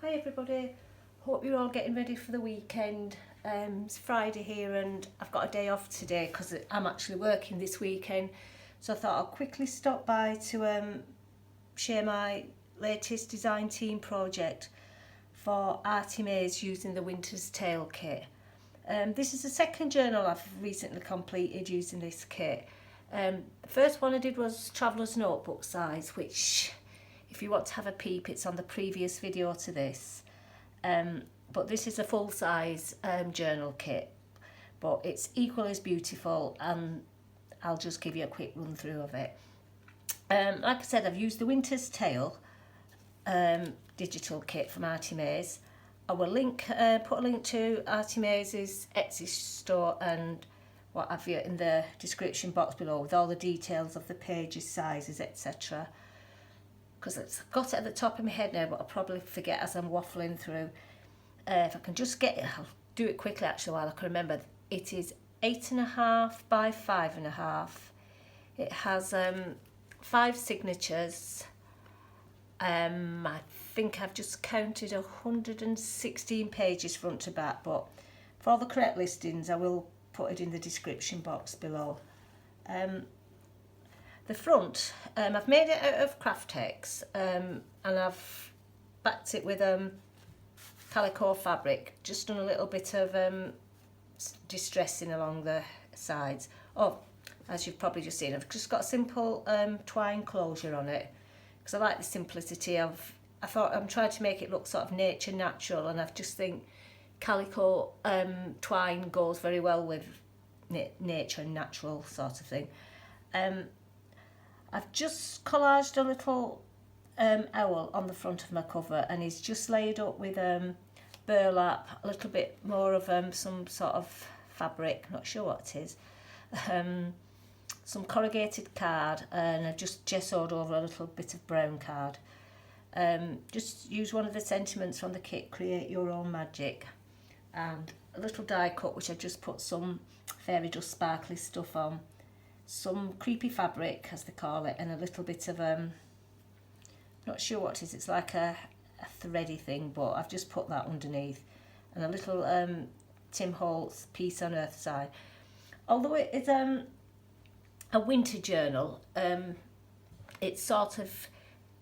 Hi everybody, hope you're all getting ready for the weekend. It's Friday here and I've got a day off today because I'm actually working this weekend, so I thought I'll quickly stop by to share my latest design team project for Artymaze using the Winter's Tale kit. This is the second journal I've recently completed using this kit. The first one I did was Traveller's Notebook size, which if you want to have a peep, it's on the previous video to this. But this is a full-size journal kit, but it's equally as beautiful, and I'll just give you a quick run through of it. Like I said, I've used the Winter's Tale digital kit from Artymaze. I will put a link to Artymaze's Etsy store and what have you in the description box below, with all the details of the pages, sizes, etc. Because I've got it at the top of my head now, but I'll probably forget as I'm waffling through. If I can just get it, I'll do it quickly actually while I can remember. It is 8.5 by 5.5. It has 5 signatures. I think I've just counted 116 pages front to back, but for all the correct listings I will put it in the description box below. The front, I've made it out of Craftex and I've backed it with calico fabric, just done a little bit of distressing along the sides. Oh, as you've probably just seen, I've just got a simple twine closure on it because I like the simplicity of, I thought I'm trying to make it look sort of nature natural, and I just think calico twine goes very well with nature and natural sort of thing. I've just collaged a little owl on the front of my cover, and he's just laid up with burlap, a little bit more of some sort of fabric, not sure what it is, some corrugated card, and I've just gessoed over a little bit of brown card. Just use one of the sentiments from the kit, Create Your Own Magic, and a little die cut which I've just put some fairy dust sparkly stuff on, some creepy fabric as they call it, and a little bit of not sure what it is, it's like a thready thing, but I've just put that underneath, and a little Tim Holtz Peace on Earth side. Although it is a winter journal, it's sort of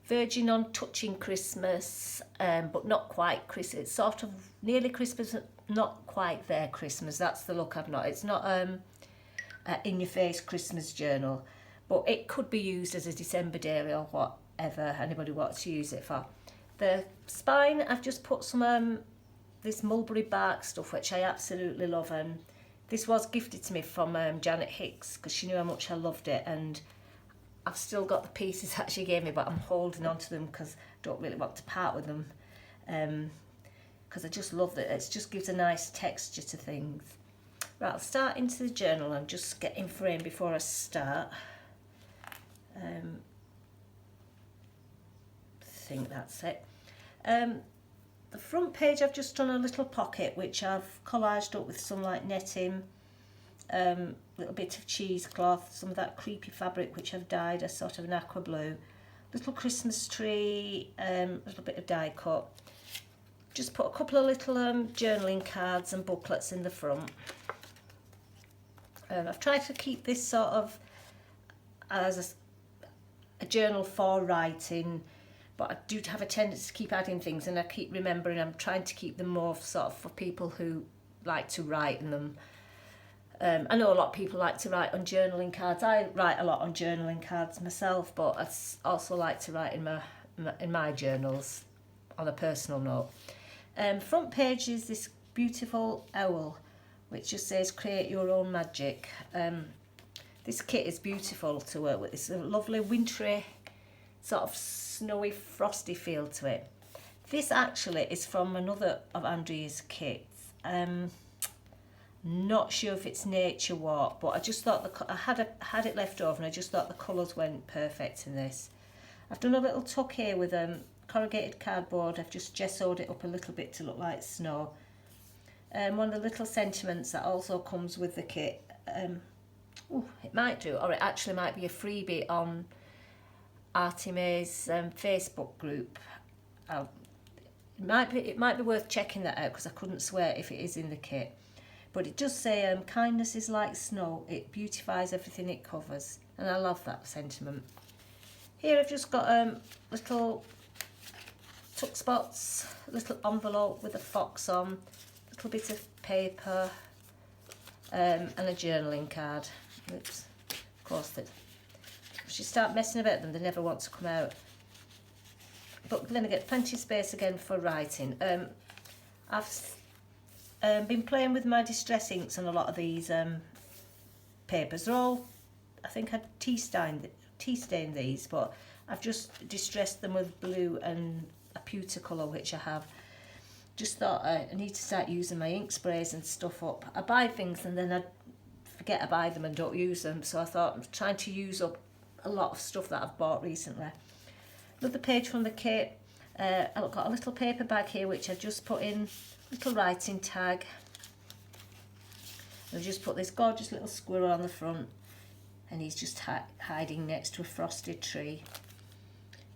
verging on touching Christmas, but not quite Christmas. It's sort of nearly Christmas, not quite there Christmas. That's the look I've not. It's not in-your-face Christmas journal, but it could be used as a December diary or whatever anybody wants to use it for. The spine, I've just put some this mulberry bark stuff, which I absolutely love, and this was gifted to me from Janet Hicks because she knew how much I loved it, and I've still got the pieces that she gave me, but I'm holding on to them because I don't really want to part with them, because I just love that it just gives a nice texture to things. Right, I'll start into the journal and just get in frame before I start. I think that's it. The front page, I've just done a little pocket which I've collaged up with some like netting, little bit of cheesecloth, some of that creepy fabric which I've dyed a sort of an aqua blue, little Christmas tree, a little bit of die cut. Just put a couple of little journaling cards and booklets in the front. I've tried to keep this sort of as a journal for writing, but I do have a tendency to keep adding things, and I keep remembering I'm trying to keep them more sort of for people who like to write in them. I know a lot of people like to write on journaling cards. I write a lot on journaling cards myself, but I also like to write in my journals on a personal note. Front page is this beautiful owl which just says Create Your Own Magic. This kit is beautiful to work with. It's a lovely wintry sort of snowy frosty feel to it. This actually is from another of Andrea's kits. Not sure if it's Nature Walk, but I just thought I had it left over, and I just thought the colours went perfect in this. I've done a little tuck here with corrugated cardboard. I've just gessoed it up a little bit to look like snow. One of the little sentiments that also comes with the kit, it might do, or it actually might be a freebie on Artymaze Facebook group. It might be worth checking that out, because I couldn't swear if it is in the kit. But it does say kindness is like snow, it beautifies everything it covers, and I love that sentiment. Here I've just got little tuck spots, a little envelope with a fox on, a little bit of paper, and a journaling card. Oops, of course, if you start messing about them, they never want to come out. But then I get plenty of space again for writing. I've been playing with my distress inks on a lot of these papers. They're all, I think I tea stained these, but I've just distressed them with blue and a pewter colour, which I have. Just thought I need to start using my ink sprays and stuff up. I buy things and then I forget I buy them and don't use them, so I thought I'm trying to use up a lot of stuff that I've bought recently. Another page from the kit. I've got a little paper bag here which I just put in a little writing tag. I've just put this gorgeous little squirrel on the front, and he's just hiding next to a frosted tree.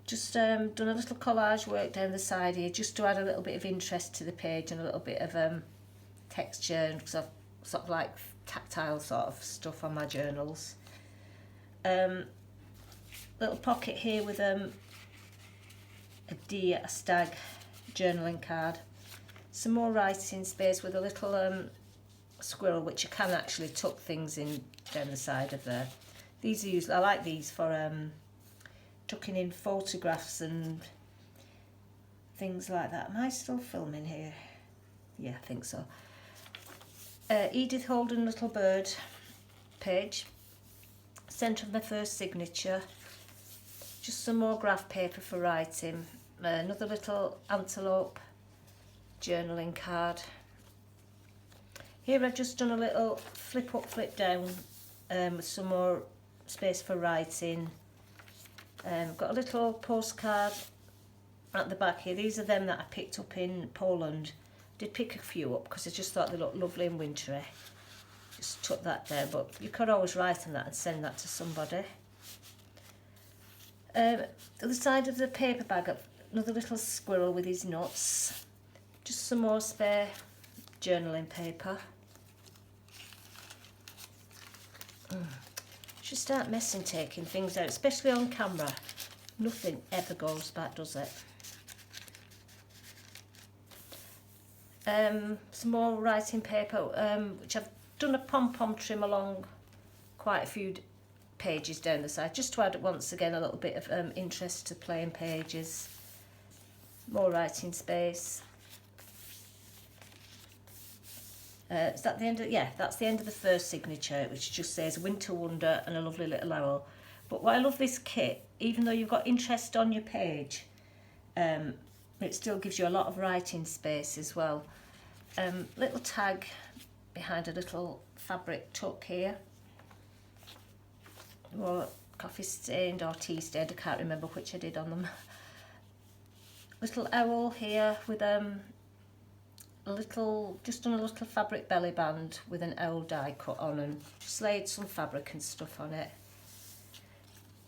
Just done a little collage work down the side here, just to add a little bit of interest to the page and a little bit of texture, because I've sort of like tactile sort of stuff on my journals. Little pocket here with a deer, a stag journaling card. Some more writing space with a little squirrel, which you can actually tuck things in down the side of there. These are used, I like these for tucking in photographs and things like that. Am I still filming here? Yeah, I think so. Edith Holden little bird page. Centre of my first signature. Just some more graph paper for writing. Another little antelope journaling card. Here I've just done a little flip up, flip down with some more space for writing. Got a little postcard at the back here. These are them that I picked up in Poland. Did pick a few up because I just thought they looked lovely and wintry. Just took that there, but you could always write on that and send that to somebody. The other side of the paper bag, another little squirrel with his nuts. Just some more spare journaling paper. Should start messing taking things out, especially on camera. Nothing ever goes back, does it? Some more writing paper, which I've done a pom-pom trim along quite a few pages down the side, just to add once again a little bit of interest to plain pages. More writing space. Is that the end of, yeah, that's the end of the first signature, which just says Winter Wonder and a lovely little owl. But what I love this kit, even though you've got interest on your page, it still gives you a lot of writing space as well. Little tag behind a little fabric tuck here. Or coffee stained or tea stained, I can't remember which I did on them. Little owl here with just done a little fabric belly band with an owl die cut on, and just laid some fabric and stuff on it.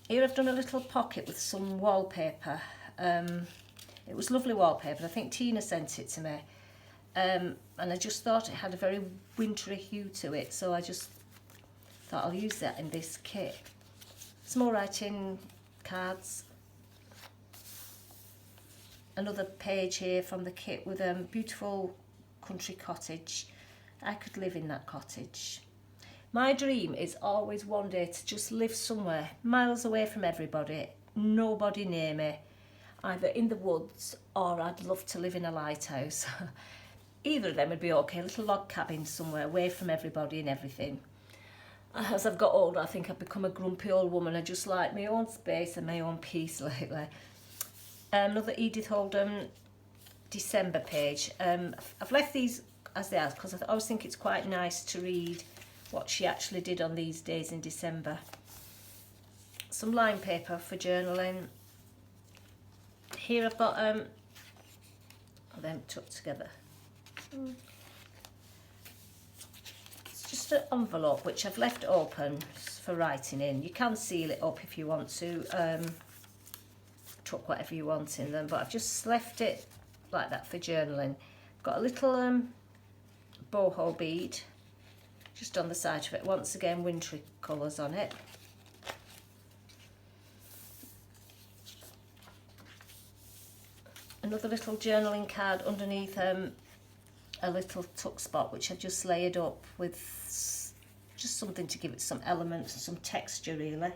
Here I've done a little pocket with some wallpaper. It was lovely wallpaper. I think Tina sent it to me, and I just thought it had a very wintry hue to it, so I just thought I'll use that in this kit. Some more writing cards. Another page here from the kit with a beautiful country cottage. I could live in that cottage. My dream is always one day to just live somewhere miles away from everybody, nobody near me, either in the woods or I'd love to live in a lighthouse. Either of them would be okay, a little log cabin somewhere away from everybody and everything. As I've got older, I think I've become a grumpy old woman. I just like my own space and my own peace lately. Another Edith Holden December page. I've left these as they are because I always think it's quite nice to read what she actually did on these days in December. Some line paper for journaling. Here I've got them tucked together. It's just an envelope which I've left open for writing in. You can seal it up if you want to. Tuck whatever you want in them, but I've just left it like that for journaling. I've got a little boho bead just on the side of it. Once again, wintry colours on it. Another little journaling card underneath a little tuck spot, which I've just layered up with just something to give it some elements and some texture, really.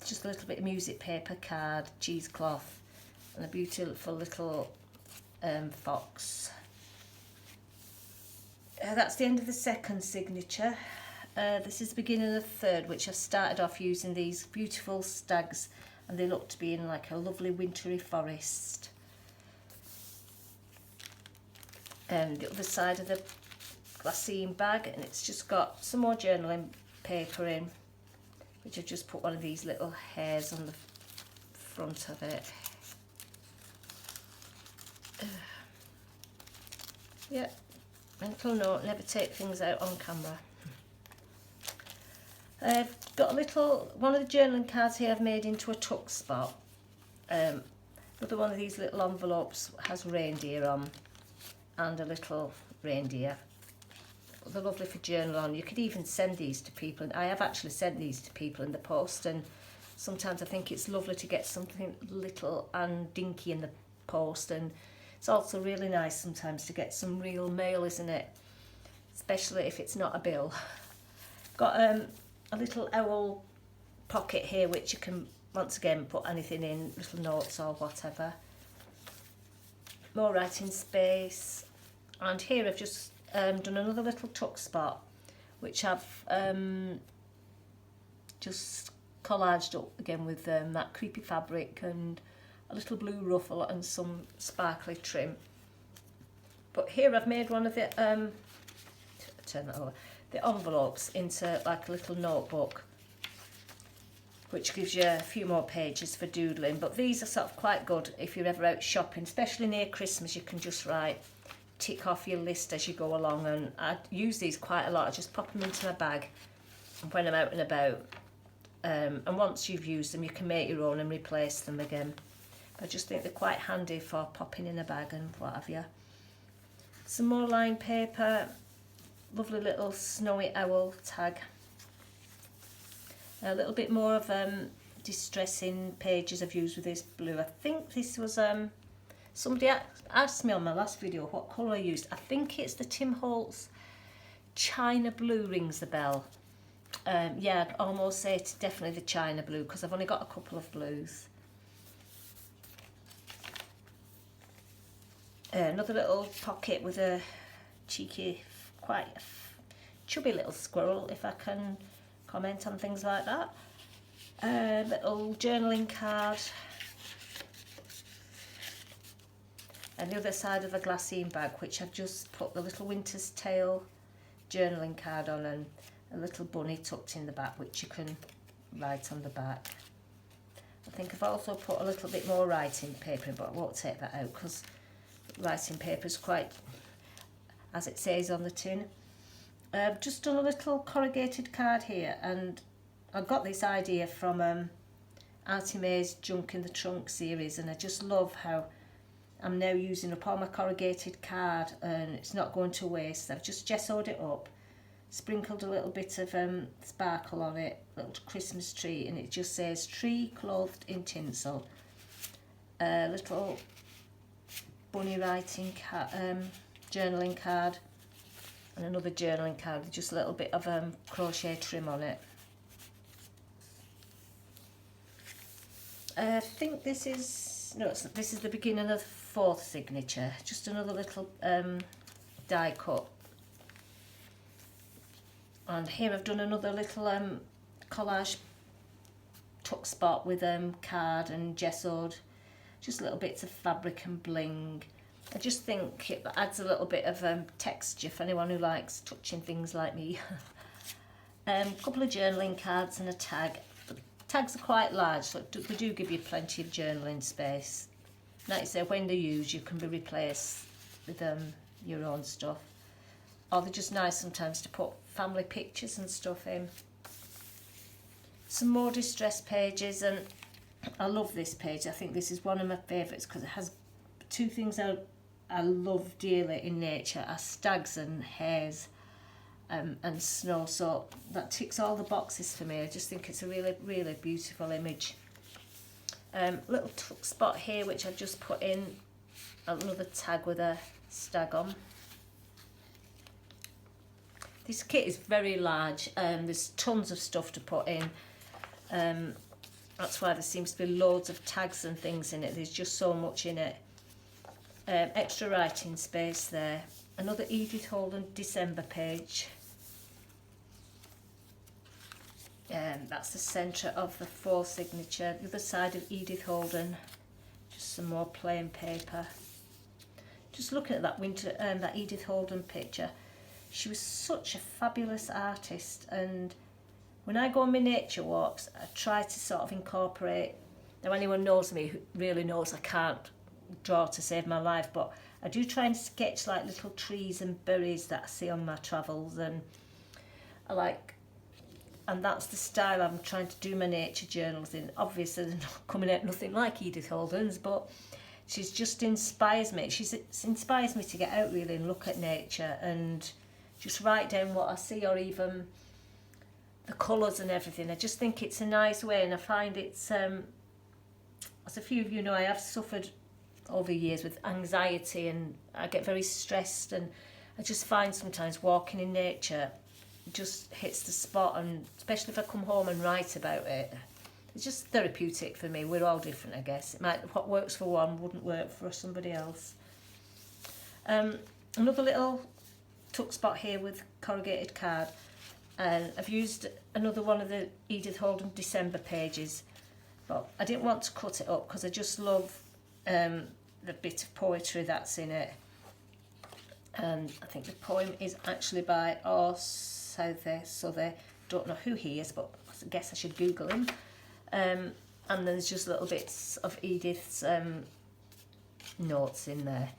Just a little bit of music paper card, cheesecloth, and a beautiful little fox. That's the end of the second signature. This is the beginning of the third, which I've started off using these beautiful stags, and they look to be in like a lovely wintry forest. The other side of the glassine bag, and it's just got some more journaling paper in, which I've just put one of these little hairs on the front of it. Yeah, mental note, never take things out on camera. I've got a little, one of the journaling cards here I've made into a tuck spot. Another one of these little envelopes has reindeer on, and a little reindeer. They're lovely for journal on. You could even send these to people, and I have actually sent these to people in the post, and sometimes I think it's lovely to get something little and dinky in the post, and it's also really nice sometimes to get some real mail, isn't it? Especially if it's not a bill. Got a little owl pocket here, which you can once again put anything in, little notes or whatever. More writing space, and here I've just done another little tuck spot, which I've just collaged up again with that creepy fabric and a little blue ruffle and some sparkly trim. But here I've made one of the turn that over, the envelopes into like a little notebook, which gives you a few more pages for doodling. But these are sort of quite good if you're ever out shopping, especially near Christmas. You can just tick off your list as you go along, and I use these quite a lot. I just pop them into my bag when I'm out and about, and once you've used them you can make your own and replace them again. I just think they're quite handy for popping in a bag and what have you. Some more lined paper, lovely little snowy owl tag. A little bit more of distressing pages I've used with this blue. I think this was somebody asked me on my last video what colour I used. I think it's the Tim Holtz China Blue rings the bell. Yeah, I'd almost say it's definitely the China Blue because I've only got a couple of blues. Another little pocket with a cheeky, quite chubby little squirrel, if I can comment on things like that. Little journaling card. And the other side of a glassine bag, which I've just put the little Winter's Tale journaling card on, and a little bunny tucked in the back, which you can write on the back. I think I've also put a little bit more writing paper in, but I won't take that out because writing paper is quite, as it says on the tin. I've just done a little corrugated card here, and I got this idea from Artymaze Junk in the Trunk series, and I just love how I'm now using up all my corrugated card and it's not going to waste. I've just gessoed it up, sprinkled a little bit of sparkle on it, little Christmas tree, and it just says tree clothed in tinsel. A little bunny writing journaling card, and another journaling card with just a little bit of crochet trim on it. I think this is, no, this is the beginning of the fourth signature, just another little die cut. And here I've done another little collage tuck spot with card and gessoed, just little bits of fabric and bling. I just think it adds a little bit of texture for anyone who likes touching things like me. A couple of journaling cards and a tag. The tags are quite large, so they do give you plenty of journaling space. Like I say, when they're used, you can be replaced with your own stuff. Or they're just nice sometimes to put family pictures and stuff in. Some more distress pages, and I love this page. I think this is one of my favourites because it has two things I love dearly in nature are stags and hares and snow, so that ticks all the boxes for me. I just think it's a really, really beautiful image. Little tuck spot here which I've just put in another tag with a stag on. This kit is very large, there's tons of stuff to put in. That's why there seems to be loads of tags and things in it. There's just so much in it. Extra writing space there. Another Edith Holden December page. That's the centre of the faux signature. The other side of Edith Holden. Just some more plain paper. Just looking at that Edith Holden picture. She was such a fabulous artist, and when I go on my nature walks, I try to sort of incorporate. Now, anyone knows me who really knows I can't draw to save my life, but I do try and sketch like little trees and berries that I see on my travels, and and that's the style I'm trying to do my nature journals in. Obviously, they're not coming out nothing like Edith Holden's, but she's just inspires me. She inspires me to get out really and look at nature and just write down what I see, or even the colours and everything. I just think it's a nice way, and I find it's, as a few of you know, I have suffered over the years with anxiety, and I get very stressed, and I just find sometimes walking in nature just hits the spot, and especially if I come home and write about it, it's just therapeutic for me. We're all different, I guess. What works for one wouldn't work for somebody else. Another little tuck spot here with corrugated card, and I've used another one of the Edith Holden December pages, but I didn't want to cut it up because I just love the bit of poetry that's in it. And I think the poem is actually by Southey. Don't know who he is, but I guess I should Google him. And there's just little bits of Edith's notes in there.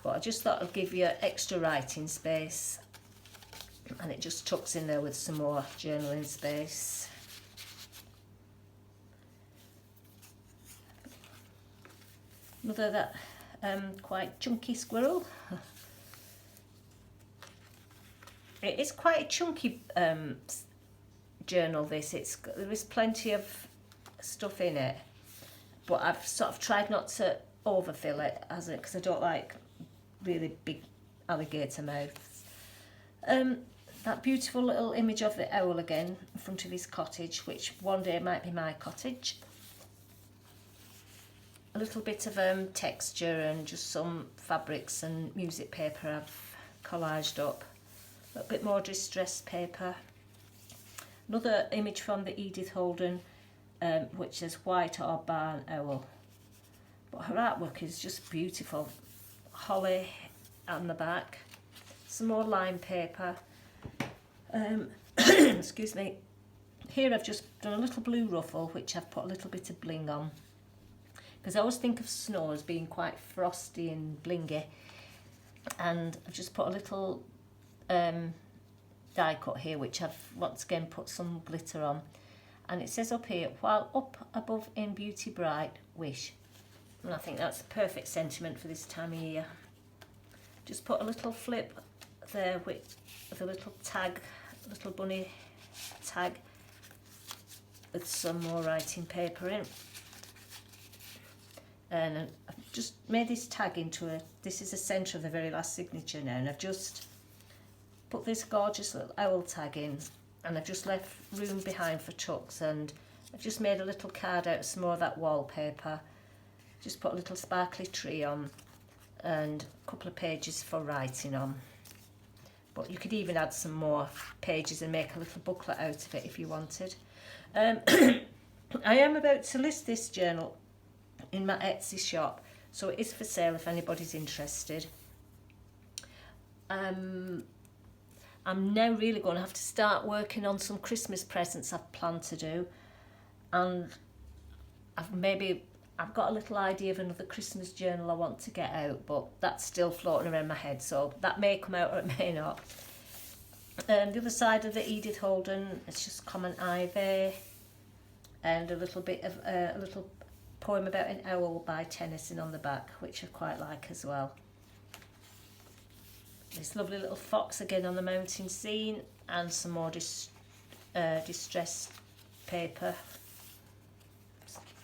But I just thought I'd give you extra writing space, and it just tucks in there with some more journaling space. Another that quite chunky squirrel. It is quite a chunky journal, this. There is plenty of stuff in it, but I've sort of tried not to overfill it, because I don't like really big alligator mouths. That beautiful little image of the owl again in front of his cottage, which one day might be my cottage. A little bit of texture and just some fabrics and music paper I've collaged up. A bit more distressed paper. Another image from the Edith Holden, which is white or barn owl. But her artwork is just beautiful. Holly on the back. Some more lime paper. Excuse me. Here I've just done a little blue ruffle, which I've put a little bit of bling on. Because I always think of snow as being quite frosty and blingy. And I've just put a little die cut here, which I've once again put some glitter on, and it says up here, while up above in beauty bright, wish. And I think that's a perfect sentiment for this time of year. Just put a little flip there with a little tag, little bunny tag with some more writing paper in, and I've just made this tag into this is the centre of the very last signature now, and I've just put this gorgeous little owl tag in, and I've just left room behind for tucks, and I've just made a little card out of some more of that wallpaper. Just put a little sparkly tree on and a couple of pages for writing on. But you could even add some more pages and make a little booklet out of it if you wanted. I am about to list this journal in my Etsy shop, so it is for sale if anybody's interested. I'm now really going to have to start working on some Christmas presents I've planned to do, and I've got a little idea of another Christmas journal I want to get out, but that's still floating around my head, so that may come out or it may not. The other side of the Edith Holden, it's just common ivy, and a little bit of a little poem about an owl by Tennyson on the back, which I quite like as well. This lovely little fox again on the mountain scene, and some more distressed paper,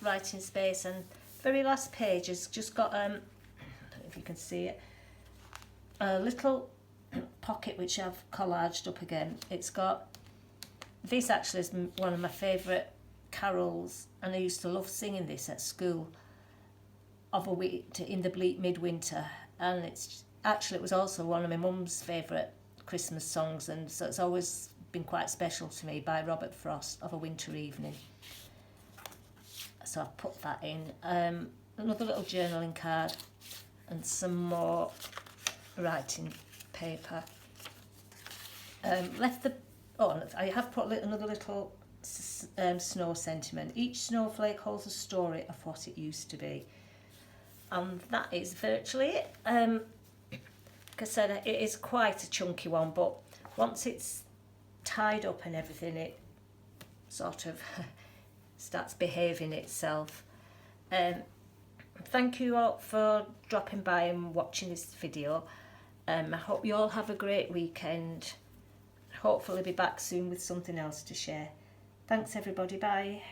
writing space, and very last page has just got I don't know if you can see it, a little pocket which I've collaged up again. It's got, this actually is one of my favourite carols, and I used to love singing this at school, of a week in the bleak midwinter, and it's actually, it was also one of my mum's favourite Christmas songs, and so it's always been quite special to me, by Robert Frost, Of a Winter Evening. So I've put that in. Another little journaling card and some more writing paper. I have put another little snow sentiment. Each snowflake holds a story of what it used to be. And that is virtually it. Like I said, it is quite a chunky one, but once it's tied up and everything, it sort of starts behaving itself. Thank you all for dropping by and watching this video. I hope you all have a great weekend. Hopefully be back soon with something else to share. Thanks everybody, bye.